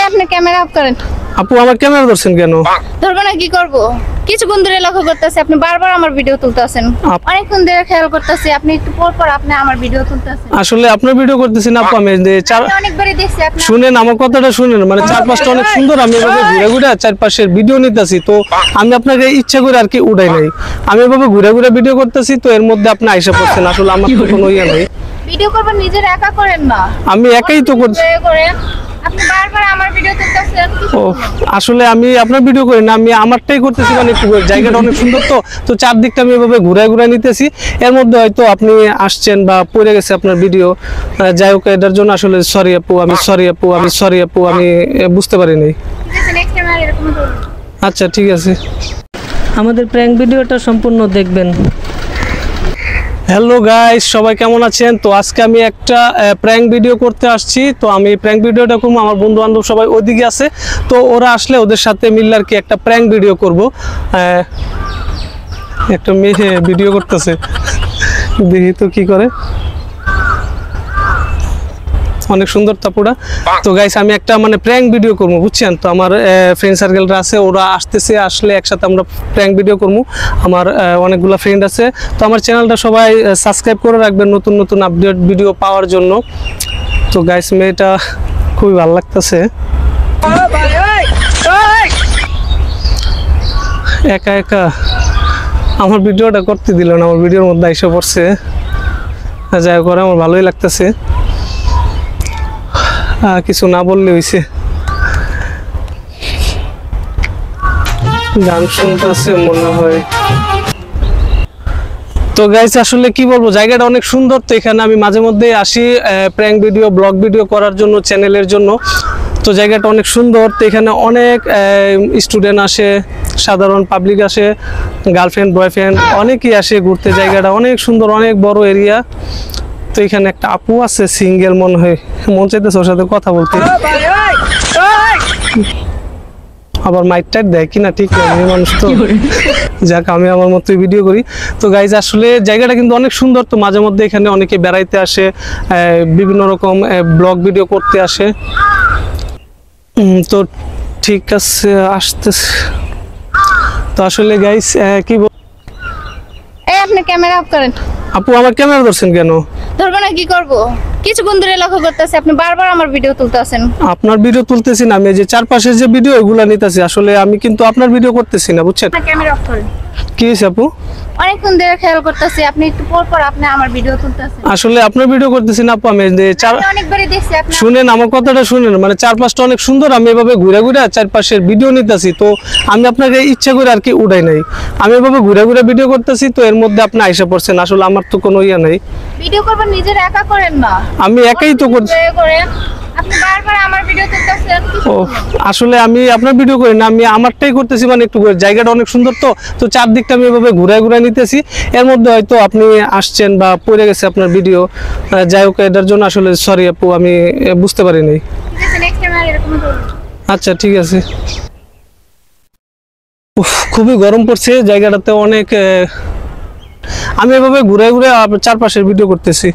আপনি camera off করেন। আপু আমার ক্যামেরা ধরছেন কেন? ধরবো না, কি করব? কিছুক্ষণ ধরে লক্ষ্য করতেছি আপনি বারবার আমার ভিডিও তুলতেছেন। অনেকক্ষণ ধরে খেয়াল করতেছি আপনি একটু পর পর আপনি আমার ভিডিও তুলতেছেন। আসলে আপনার ভিডিও করতেছি না আপু, আমি যে অনেকবারই দেখছি আপনি। শুনেন আমার কথাটা শুনেন, মানে চারপাশটা অনেক সুন্দর, আমি এভাবে ঘুরে ঘুরে চারপাশের ভিডিও নিতেছি, তো আমি আপনাকে ইচ্ছা করে আর কি উড়াই নাই, আমি এভাবে ঘুরে ঘুরে ভিডিও করতেছি, তো এর মধ্যে আপনি আইসা পড়ছেন। আসলে আমার তো কোনো ইয়ে নাই। ভিডিও করবেন নিজের একা করেন না, আমি একাই তো করছি। আপনি বারবার আমার ভিডিও তুলতেছেন। ও আসলে আমি আপনার ভিডিও করি না, আমি আমারটাই করতেছি, মানে একটু জায়গাটা অনেক সুন্দর, তো তো চারদিকটা আমি এভাবে ঘুরে ঘুরে নিতেছি, এর মধ্যে হয়তো আপনি আসছেন বা পড়ে গেছে আপনার ভিডিও। যাই হোক, এটার জন্য আসলে সরি আপু, আমি বুঝতে পারিনি। নেক্সট টাইম আর এরকম করব। আচ্ছা ঠিক আছে, আমাদের প্র্যাঙ্ক ভিডিওটা সম্পূর্ণ দেখবেন। হ্যালো গাইস, সবাই কেমন আছেন? তো আজকে আমি একটা প্র্যাঙ্ক ভিডিও করতে আসছি। তো আমি প্র্যাঙ্ক ভিডিওটা করবো, আমার বন্ধু বান্ধব সবাই ওইদিকে আছে, তো ওরা আসলে ওদের সাথে মিললে আর কি একটা প্র্যাঙ্ক ভিডিও করবো। একটা মেয়ে ভিডিও করতেছে, দেখি তো কি করে। অনেক সুন্দর তাপুরা। তো গাইস আমি একটা মানে প্র্যাঙ্ক ভিডিও করবো, বুঝছেন? তো আমার ফ্রেন্ড সার্কেলরা আছে, ওরা আসতেছে, আসলে একসাথে আমরা প্র্যাঙ্ক ভিডিও করবো। আমার অনেকগুলো ফ্রেন্ড আছে, তো আমার চ্যানেলটা সবাই সাবস্ক্রাইব করে রাখবেন নতুন নতুন আপডেট ভিডিও পাওয়ার জন্য। তো গাইস মেয়েটা খুবই ভালো লাগতেছে, একা একা আমার ভিডিওটা করতে দিল না, আমার ভিডিওর মধ্যে এসে পড়ছে। যাই হোক, আমার ভালোই লাগতেছে, কিছু না বললে হইছে। গান শুনতেছে মনে হয়। তো গাইস আসলে কি বলবো, জায়গাটা অনেক সুন্দর, তো এখানে আমি মাঝে মধ্যে আসি প্র্যাঙ্ক ভিডিও, ব্লগ ভিডিও করার জন্য, চ্যানেলের জন্য। তো জায়গাটা অনেক সুন্দর, তো এখানে অনেক স্টুডেন্ট আসে, সাধারণ পাবলিক আসে, গার্লফ্রেন্ড বয়ফ্রেন্ড অনেকেই আসে ঘুরতে। জায়গাটা অনেক সুন্দর, অনেক বড় এরিয়া। তো এখানে একটা আপু আছে সিঙ্গেল, মনে হয় মন চাইতেছে ওর সাথে কথা বলতে, আবার মাইক টাইট দেয় কিনা ঠিক না, মানুষ তো। যাক, আমি আমার মতোই ভিডিও করি। তো গাইজ আসলে জায়গাটা কিন্তু অনেক সুন্দর, তো মাঝে মধ্যে এখানে অনেকে বেড়াইতে আসে, বিভিন্ন রকম ব্লগ ভিডিও করতে আসে। তো ঠিক আছে, আসতেছে। তো আসলে গাইজ কি আপনি ক্যামেরা অফ করেন। আপু আমার ক্যামেরা ধরছেন কেন? ধরবো না, কি করব? কিছুক্ষণ ধরে লক্ষ্য করতেছি আপনি বারবার আমার ভিডিও তুলতেছেন। আপনার ভিডিও তুলতেছি না, আমি যে চারপাশের যে ভিডিও এগুলা নিতেছি, আসলে আমি কিন্তু আপনার ভিডিও করতেছি না, বুঝছেন? ক্যামেরা অফ করেন। কি হয়েছে আপু? অনেকক্ষণ ধরে খেয়াল করতেছি আপনি একটু পর পর আপনি আমার ভিডিও তুলতেছেন। আসলে আপনার ভিডিও করতেছি না আপু, আমি যে অনেকবারই দেখছি আপনি। শুনেন আমার কথাটা শুনেন, মানে চারপাশটা অনেক সুন্দর, আমি এভাবে ঘুরে ঘুরে চারপাশের ভিডিও নিতেছি, তো আমি আপনাকে ইচ্ছা করে আর কি উড়াই নাই, আমি এভাবে ঘুরে ঘুরে ভিডিও করতেছি, তো এর মধ্যে আপনি আইসা পড়ছেন। আসলে আমার তো কোনো ইয়ে নাই। ভিডিও করবেন নিজের একা করেন না, আমি একাই তো করছি। আপনি বারবার আমার ভিডিও তুলতেছেন। ও আসলে আমি আপনার ভিডিও করি না, আমি আমারটাই করতেছি, মানে একটু জায়গাটা অনেক সুন্দর, তো তো চারদিকটা আমি এভাবে ঘুরে ঘুরে নিতেছি, এর মধ্যে হয়তো আপনি আসছেন বা পড়ে গেছে আপনার ভিডিও। যাই হোক, এটার জন্য আসলে সরি আপু, আমি বুঝতে পারিনি। নেক্সট টাইম আর এরকম করব। আচ্ছা ঠিক আছে। খুবই গরম পড়ছে জায়গাটাতে অনেক, আমি এভাবে ঘুরে ঘুরে চারপাশের ভিডিও করতেছি,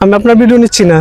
আমি আপনার ভিডিও নিচ্ছি না।